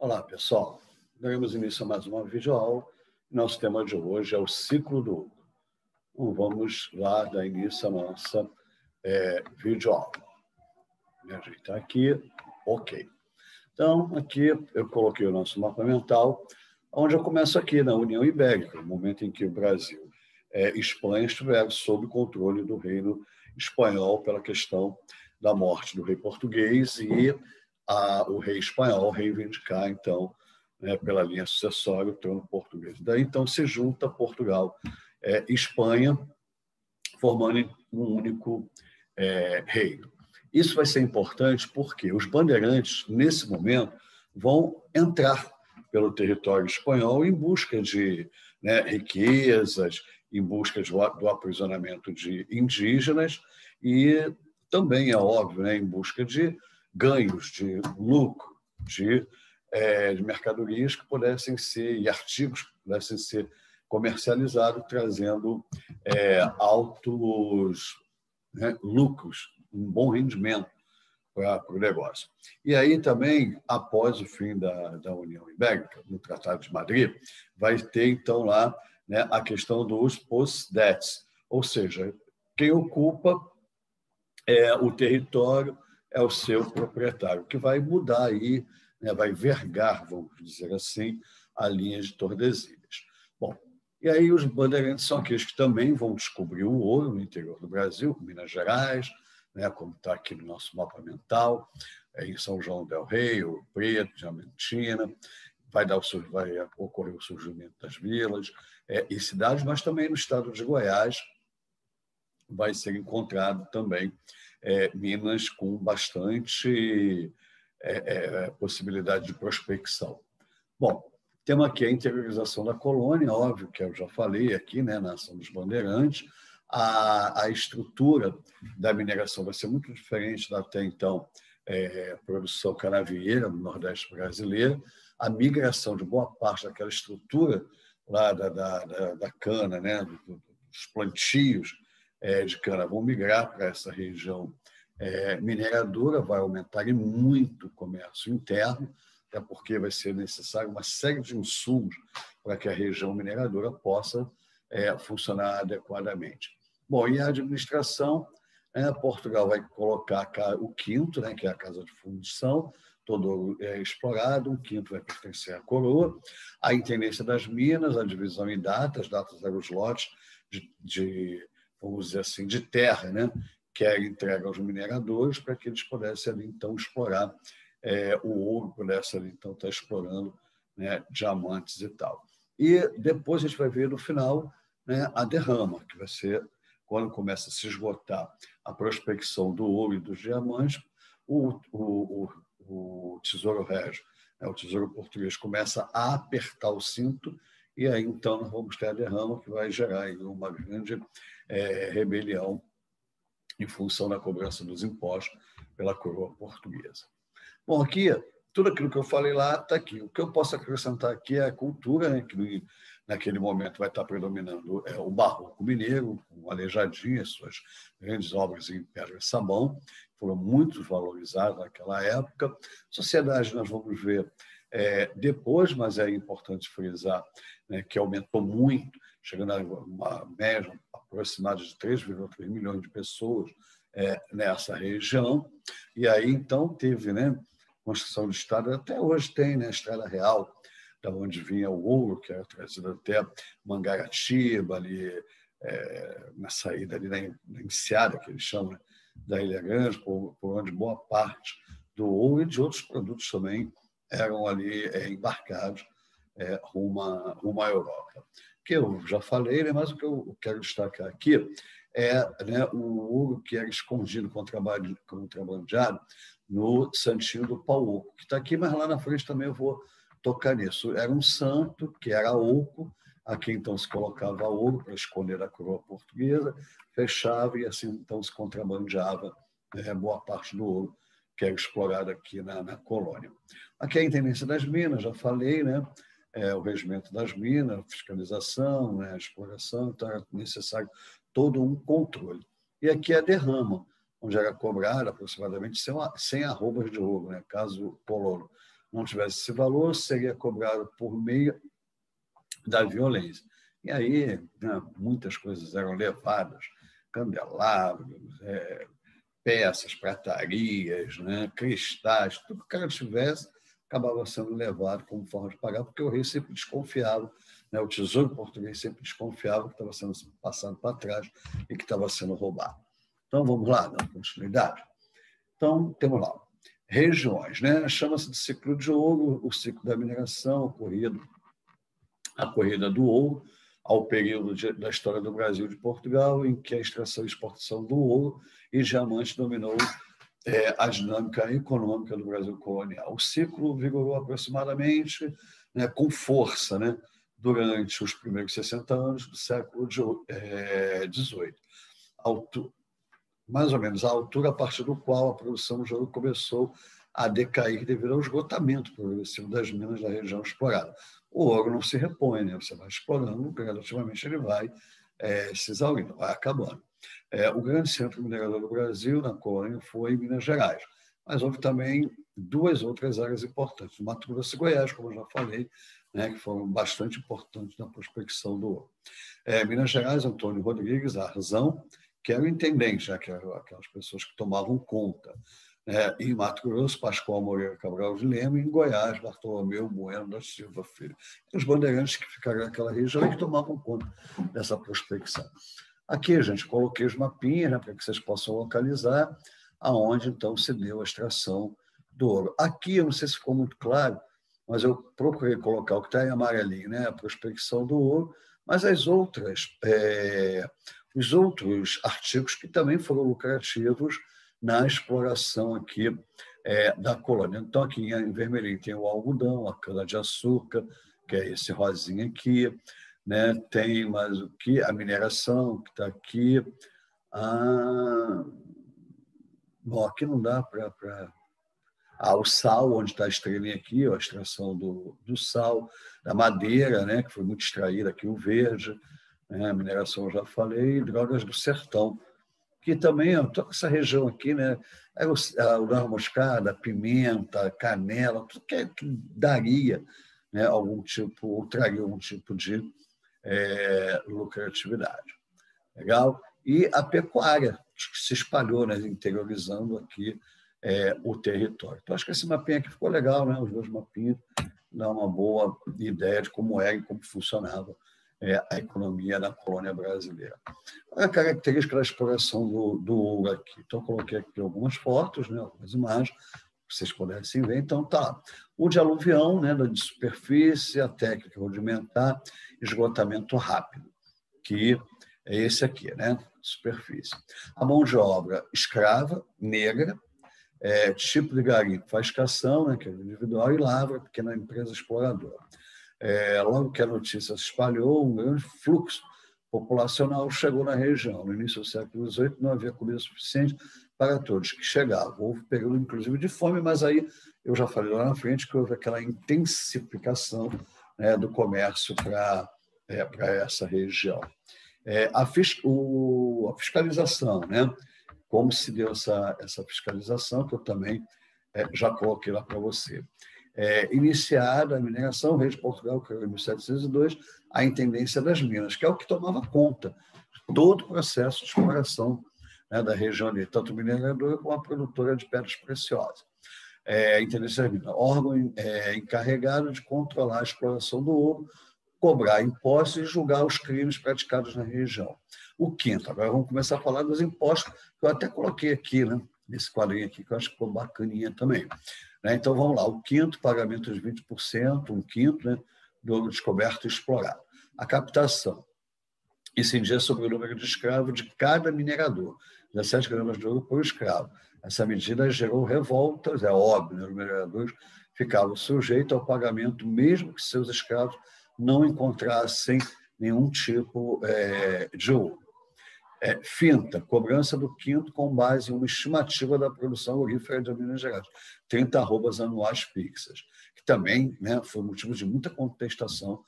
Olá, pessoal. Daremos início a mais uma videoaula. Nosso tema de hoje é o ciclo do ouro. Então, vamos lá dar início à nossa videoaula. Me ajeitar aqui. Ok. Então, aqui eu coloquei o nosso mapa mental, onde eu começo aqui na União Ibérica, no momento em que o Brasil e Espanha estiveram sob controle do reino espanhol pela questão da morte do rei português e o rei espanhol reivindicar, então, pela linha sucessória, o trono português. Daí, então, se junta Portugal e Espanha, formando um único reino. Isso vai ser importante porque os bandeirantes, nesse momento, vão entrar pelo território espanhol em busca de riquezas, em busca do aprisionamento de indígenas e também, é óbvio, em busca de ganhos, de lucro, de mercadorias que pudessem ser, e artigos que pudessem ser comercializados, trazendo altos lucros, um bom rendimento para o negócio. E aí também, após o fim da União Ibérica, no Tratado de Madrid, vai ter então lá a questão dos possessions, ou seja, quem ocupa o território é o seu proprietário, que vai mudar aí, vai vergar, vamos dizer assim, a linha de Tordesilhas. Bom, e aí os bandeirantes são aqueles que também vão descobrir o ouro no interior do Brasil, Minas Gerais, como está aqui no nosso mapa mental, em São João del Rei, Ouro Preto, Diamantina, vai ocorrer o surgimento das vilas e cidades, mas também no estado de Goiás vai ser encontrado também minas com bastante possibilidade de prospecção. Bom, temos aqui a interiorização da colônia, óbvio que eu já falei aqui, na Ação dos Bandeirantes. A estrutura da mineração vai ser muito diferente da até então produção canavieira no Nordeste brasileiro. A migração de boa parte daquela estrutura lá da cana, dos plantios de cana vão migrar para essa região mineradora, vai aumentar em muito o comércio interno, até porque vai ser necessário uma série de insumos para que a região mineradora possa funcionar adequadamente. Bom, e a administração, Portugal vai colocar o quinto, que é a Casa de Fundição, todo explorado, um quinto vai pertencer à coroa, a intendência das minas, a divisão em datas eram os lotes vamos dizer assim, de terra, que era entregue aos mineradores para que eles pudessem ali, então, explorar o ouro, pudessem ali, então, estar explorando diamantes e tal. E depois a gente vai ver, no final, a derrama, que vai ser quando começa a se esgotar a prospecção do ouro e dos diamantes, o Tesouro Régio, o Tesouro Português, começa a apertar o cinto e aí, então, nós vamos ter a derrama que vai gerar aí uma grande rebelião em função da cobrança dos impostos pela coroa portuguesa. Bom, aqui, tudo aquilo que eu falei lá está aqui. O que eu posso acrescentar aqui é a cultura, que naquele momento vai estar predominando o barroco mineiro, o Aleijadinho, as suas grandes obras em pedra e sabão, foram muito valorizadas naquela época. Sociedade, nós vamos ver depois, mas é importante frisar que aumentou muito, chegando a uma média aproximada de 3,3 milhões de pessoas nessa região. E aí, então, teve construção de estrada, até hoje tem a Estrada Real, da onde vinha o ouro, que era trazido até Mangaratiba, ali na saída, ali na enseada, que eles chamam, da Ilha Grande, por onde boa parte do ouro e de outros produtos também eram ali embarcados rumo à Europa. Que eu já falei, mas o que eu quero destacar aqui é o ouro que era escondido, contrabandeado no Santinho do Pau-Oco, que está aqui, mas lá na frente também eu vou tocar nisso. Era um santo, que era oco, aqui então se colocava ouro para esconder a coroa portuguesa, fechava e assim então se contrabandeava boa parte do ouro que era explorado aqui na colônia. Aqui é a intendência das minas, já falei, o regimento das minas, fiscalização, a exploração, então era necessário todo um controle. E aqui é a derrama, onde era cobrado aproximadamente 100 arrobas de ouro, caso colono, não tivesse esse valor, seria cobrado por meio da violência. E aí, né, muitas coisas eram levadas, candelabros, peças, pratarias, né, cristais, tudo que o cara tivesse acabava sendo levado como forma de pagar, porque o rei sempre desconfiava, né, o tesouro português sempre desconfiava que estava sendo passado para trás e que estava sendo roubado. Então, vamos lá, dar continuidade. Então, temos lá, regiões, né? Chama-se de ciclo de ouro, o ciclo da mineração, a corrida do ouro, ao período da história do Brasil e de Portugal, em que a extração e exportação do ouro e diamante dominou a dinâmica econômica do Brasil colonial. O ciclo vigorou aproximadamente, né, com força, né, durante os primeiros 60 anos do século XVIII, mais ou menos a altura a partir do qual a produção de ouro começou a decair devido ao esgotamento progressivo das minas da região explorada. O ouro não se repõe, né? Você vai explorando, gradativamente ele vai se exaurindo, vai acabando. O grande centro minerador do Brasil, na colônia, foi em Minas Gerais, mas houve também duas outras áreas importantes, Mato Grosso e Goiás, como eu já falei, né, que foram bastante importantes na prospecção do ouro. Minas Gerais, Antônio Rodrigues Arzão, que era o intendente, né, que eram aquelas pessoas que tomavam conta. Em Mato Grosso, Pascoal Moreira Cabral de Lema, e em Goiás, Bartolomeu Bueno da Silva Filho. E os bandeirantes que ficaram naquela região e que tomavam conta dessa prospecção. Aqui, gente, coloquei os mapinhas, né, para que vocês possam localizar aonde, então, se deu a extração do ouro. Aqui, eu não sei se ficou muito claro, mas eu procurei colocar o que está em amarelinho, né, a prospecção do ouro, mas os outros artigos que também foram lucrativos na exploração aqui da colônia. Então, aqui em vermelhinho tem o algodão, a cana-de-açúcar, que é esse rosinha aqui, né? Tem mais o que? A mineração, que está aqui. Bom, aqui não dá para... o sal, onde está a estrelinha aqui, a extração do sal, da madeira, né? Que foi muito extraída aqui, o verde, né? A mineração eu já falei, drogas do sertão, que também, toda essa região aqui, né? O noz moscada, a pimenta, a canela, tudo que daria, né, algum tipo, ou traria algum tipo de lucratividade. Legal? E a pecuária, que se espalhou, né, interiorizando aqui o território. Então, acho que esse mapinha aqui ficou legal, né? Os dois mapinhas dão uma boa ideia de como era e como funcionava a economia da colônia brasileira. A característica da exploração do ouro aqui. Então, coloquei aqui algumas fotos, né, algumas imagens, para vocês pudessem ver. Então, tá. O de aluvião, né, de superfície, a técnica rudimentar, esgotamento rápido, que é esse aqui, né, superfície. A mão de obra escrava, negra, tipo de garimpo, faiscação, né, que é individual, e lavra, pequena empresa exploradora. Logo que a notícia se espalhou, um grande fluxo populacional chegou na região. No início do século XVIII, não havia comida suficiente para todos que chegavam. Houve um período, inclusive, de fome, mas aí eu já falei lá na frente que houve aquela intensificação, né, do comércio para essa região. A fiscalização, né? Como se deu essa fiscalização, que eu também já coloquei lá para você. Iniciada a mineração, o rei de Portugal criou em 1702 a Intendência das Minas, que é o que tomava conta de todo o processo de exploração, né, da região ali, tanto mineradora como a produtora de pedras preciosas. A Intendência das Minas, órgão encarregado de controlar a exploração do ouro, cobrar impostos e julgar os crimes praticados na região. O quinto, agora vamos começar a falar dos impostos, que eu até coloquei aqui, né, nesse quadrinho aqui, que eu acho que ficou bacaninha também. Então, vamos lá. O quinto, pagamento de 20%, um quinto, né, do ouro descoberto e explorado. A captação incidia sobre o número de escravos de cada minerador, 17 gramas de ouro por escravo. Essa medida gerou revoltas, é óbvio, né? Os mineradores ficavam sujeitos ao pagamento, mesmo que seus escravos não encontrassem nenhum tipo de ouro. Finta, cobrança do quinto com base em uma estimativa da produção aurífera de Minas Gerais, 30 arrobas anuais fixas, que também, né, foi motivo de muita contestação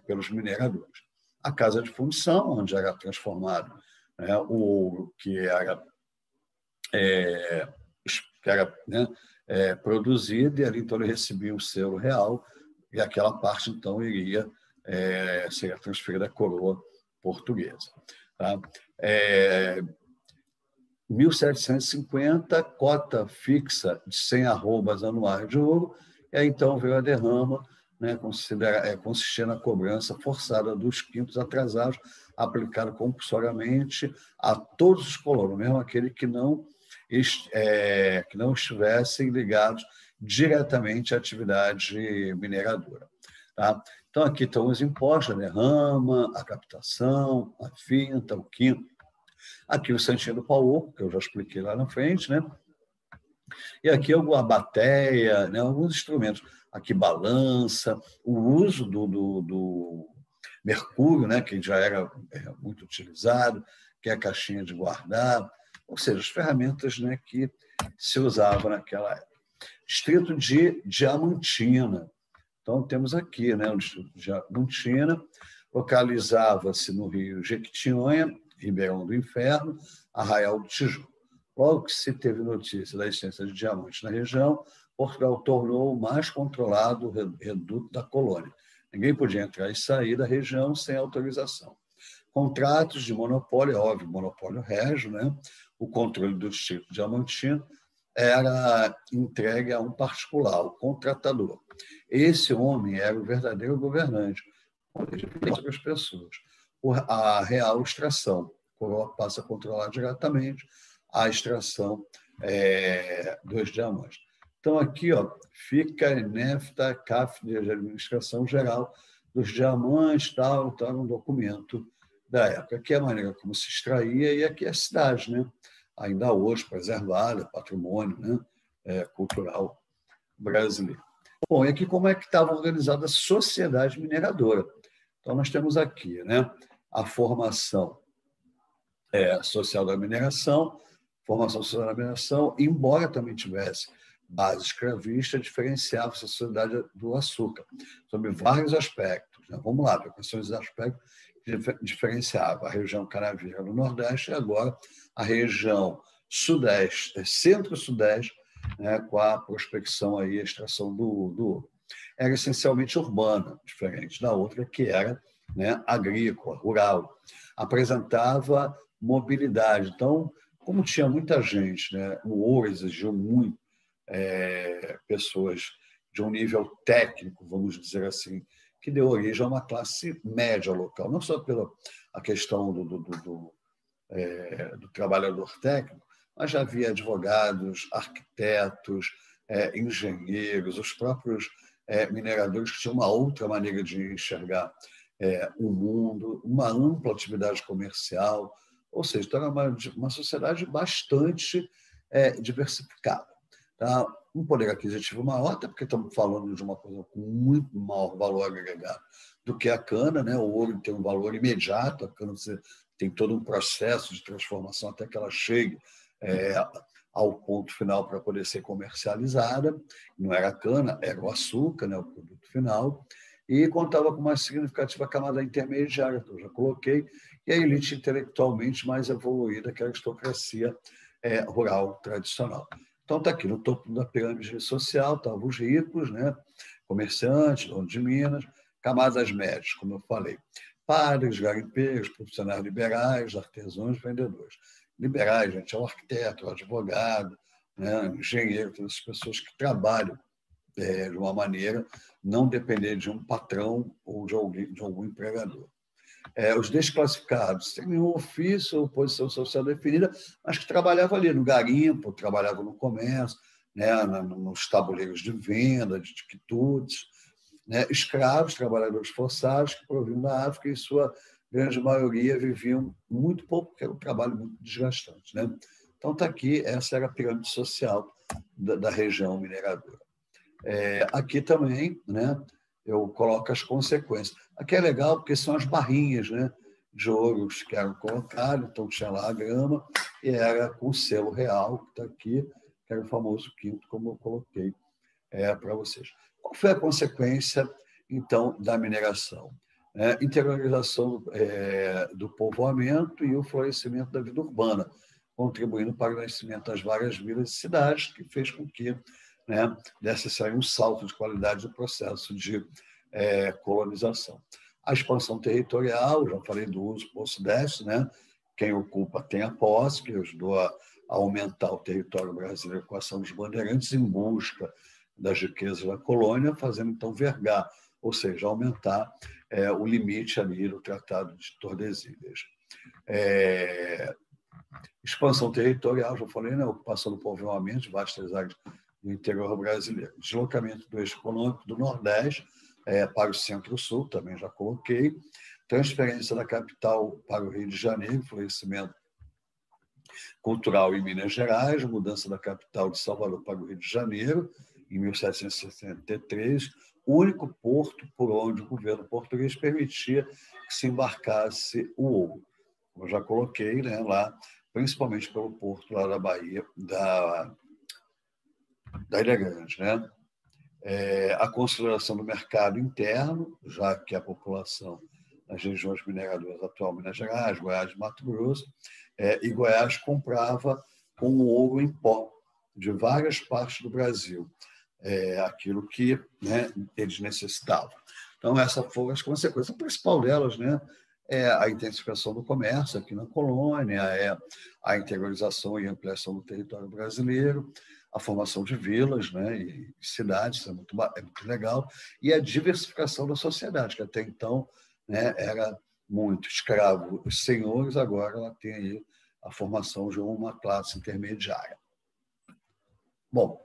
pelos mineradores. A casa de fundição, onde era transformado, né, o ouro que era, né, produzida, e ali então ele recebia o selo real, e aquela parte então iria ser transferida à coroa portuguesa. Tá? 1750, cota fixa de 100 arrobas anuais de ouro, e aí então veio a derrama, né, consistia na cobrança forçada dos quintos atrasados, aplicado compulsoriamente a todos os colonos, mesmo aquele que não estivessem ligados diretamente à atividade mineradora. Tá? Então, aqui estão os impostos, a derrama, a captação, a finta, o quinto. Aqui o santinho do pau-oco, que eu já expliquei lá na frente, né? E aqui a bateia, né? Alguns instrumentos. Aqui balança, o uso do mercúrio, né? Que já era muito utilizado, que é a caixinha de guardar, ou seja, as ferramentas, né, que se usavam naquela época. Distrito de Diamantina. Então, temos aqui, né, o distrito de Diamantina, localizava-se no rio Jequitinhonha, Ribeirão do Inferno, Arraial do Tijuco. Logo que se teve notícia da existência de diamantes na região, Portugal tornou o mais controlado reduto da colônia. Ninguém podia entrar e sair da região sem autorização. Contratos de monopólio, óbvio, monopólio régio, né? O controle do distrito diamantino era entregue a um particular, o contratador. Esse homem era o verdadeiro governante, sobre as pessoas. A real extração, a coroa passa a controlar diretamente a extração dos diamantes. Então, aqui fica a NEFTA, CAF de Administração Geral dos Diamantes, tal, um documento da época. Aqui é a maneira como se extraía, e aqui é a cidade, né? Ainda hoje preservada, patrimônio, né? Cultural brasileiro. Bom, e aqui como é que estava organizada a sociedade mineradora. Então, nós temos aqui, né, a formação social da mineração, embora também tivesse base escravista, diferenciava-se a sociedade do açúcar, sob vários aspectos. Né? Vamos lá, quais aspectos que diferenciava a região canaveira no Nordeste e agora a região Sudeste, Centro-Sudeste, né, com a prospecção aí, a extração do ouro. Era essencialmente urbana, diferente da outra, que era, né, agrícola, rural. Apresentava mobilidade. Então, como tinha muita gente, né, o ouro exigiu muito pessoas de um nível técnico, vamos dizer assim, que deu origem a uma classe média local, não só pela a questão do trabalhador técnico, mas já havia advogados, arquitetos, engenheiros, os próprios mineradores que tinham uma outra maneira de enxergar o mundo, uma ampla atividade comercial, ou seja, então era uma sociedade bastante diversificada. Tá? Um poder aquisitivo maior, até porque estamos falando de uma coisa com muito maior valor agregado do que a cana, né? O ouro tem um valor imediato, a cana você tem todo um processo de transformação até que ela chegue ao ponto final para poder ser comercializada. Não era a cana, era o açúcar, né? O produto final, e contava com uma significativa camada intermediária, que eu já coloquei, e a elite intelectualmente mais evoluída, que é a aristocracia rural tradicional. Então, está aqui no topo da pirâmide social, estavam os ricos, né? Comerciantes, donos de minas, camadas médias, como eu falei, padres, garimpeiros, profissionais liberais, artesãos, vendedores. Liberais, gente, é o arquiteto, o advogado, né? Engenheiro, todas as pessoas que trabalham de uma maneira não depender de um patrão ou de algum empregador. Os desclassificados, sem nenhum ofício ou posição social definida, mas que trabalhavam ali no garimpo, trabalhavam no comércio, né, nos tabuleiros de venda, de quitutes, né, escravos, trabalhadores forçados que provinham da África e, em sua grande maioria, viviam muito pouco, porque era um trabalho muito desgastante. Né? Então, está aqui, essa era a pirâmide social da região mineradora. Aqui também, né, eu coloco as consequências. Aqui é legal porque são as barrinhas, né, de ouro que eram colocadas, então tinha lá a grama, e era com o selo real, que está aqui, que era o famoso quinto, como eu coloquei para vocês. Qual foi a consequência, então, da mineração? Interiorização do povoamento e o florescimento da vida urbana, contribuindo para o nascimento das várias vilas e cidades, que fez com que né, desse sair um salto de qualidade do processo de colonização. A expansão territorial, já falei do uso poço-desce, né? Quem ocupa tem a posse, que ajudou a aumentar o território brasileiro com a ação dos bandeirantes em busca das riquezas da colônia, fazendo então vergar, ou seja, aumentar o limite ali do Tratado de Tordesilhas. Expansão territorial, já falei, né? Ocupação do povoamento de vastas áreas do interior brasileiro. Deslocamento do eixo econômico do Nordeste para o Centro-Sul, também já coloquei. Transferência da capital para o Rio de Janeiro, florescimento cultural em Minas Gerais, mudança da capital de Salvador para o Rio de Janeiro, em 1763, único porto por onde o governo português permitia que se embarcasse o ouro. Como eu já coloquei, né, lá, principalmente pelo porto lá da Bahia, da Ilha Grande, né? A consolidação do mercado interno, já que a população nas regiões mineradoras atual, Minas Gerais, Goiás e Mato Grosso, e Goiás comprava com o ouro em pó de várias partes do Brasil, aquilo que, né, eles necessitavam. Então, essa foi as consequências. A principal delas, né, é a intensificação do comércio aqui na colônia, a interiorização e ampliação do território brasileiro, a formação de vilas, né, e cidades, isso é muito legal, e a diversificação da sociedade, que até então, né, era muito escravo. Os senhores, agora ela tem aí a formação de uma classe intermediária. Bom,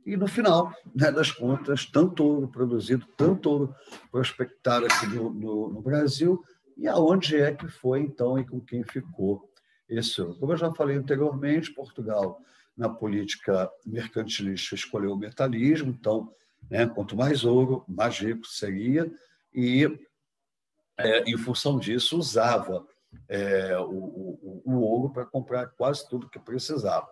e no final, né, das contas, tanto ouro produzido, tanto ouro prospectado aqui no Brasil, e aonde é que foi, então, e com quem ficou esse ouro. Como eu já falei anteriormente, Portugal, na política mercantilista, escolheu o metalismo, então, né, quanto mais ouro, mais rico seria, e, em função disso, usava o ouro para comprar quase tudo que precisava.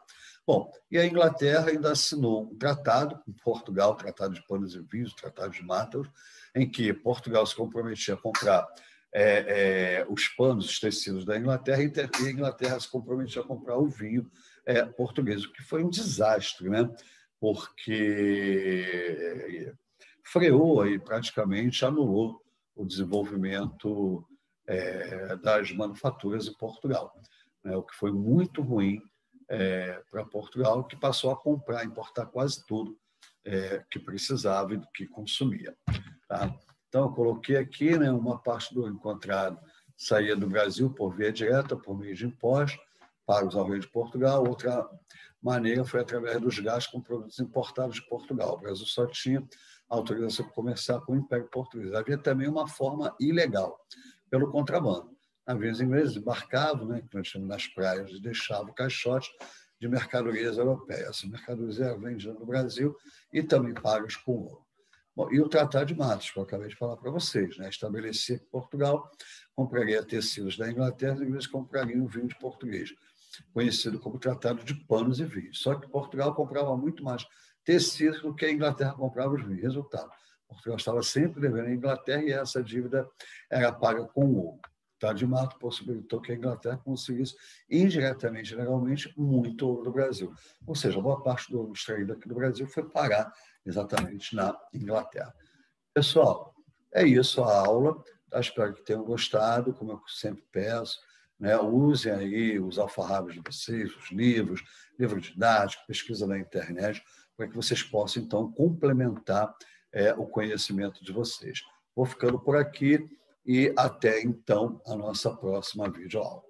Bom, e a Inglaterra ainda assinou um tratado com Portugal, Tratado de Panos e Vinhos, Tratado de Matas, em que Portugal se comprometia a comprar os panos, os tecidos da Inglaterra, e a Inglaterra se comprometia a comprar o vinho português, o que foi um desastre, né? Porque freou e praticamente anulou o desenvolvimento das manufaturas em Portugal, né? O que foi muito ruim para Portugal, que passou a comprar, importar quase tudo que precisava e do que consumia. Tá? Então, eu coloquei aqui, né, uma parte do encontrado saía do Brasil por via direta, por meio de impostos, pagos ao rei de Portugal. Outra maneira foi através dos gastos com produtos importados de Portugal. O Brasil só tinha autorização para comerciar com o Império Português. Havia também uma forma ilegal, pelo contrabando. Navios ingleses embarcavam, né, que nós chamamos nas praias, e deixavam caixotes de mercadorias europeias. Essas mercadorias eram vendidas no Brasil e também pagas com ouro. Bom, e o Tratado de Matas, que eu acabei de falar para vocês, né, estabelecia que Portugal compraria tecidos da Inglaterra e os ingleses comprariam o vinho de português, conhecido como Tratado de Panos e Vinhos. Só que Portugal comprava muito mais tecidos do que a Inglaterra comprava os vinhos. Resultado, Portugal estava sempre devendo à Inglaterra e essa dívida era paga com ouro. O Tratado de Matas possibilitou que a Inglaterra conseguisse, indiretamente, legalmente, muito ouro do Brasil. Ou seja, boa parte do ouro extraído aqui do Brasil foi parar exatamente na Inglaterra. Pessoal, é isso a aula. Espero que tenham gostado, como eu sempre peço, né? Usem aí os alfarrábios de vocês, os livro didático, pesquisa na internet, para que vocês possam, então, complementar o conhecimento de vocês. Vou ficando por aqui e até, então, a nossa próxima videoaula.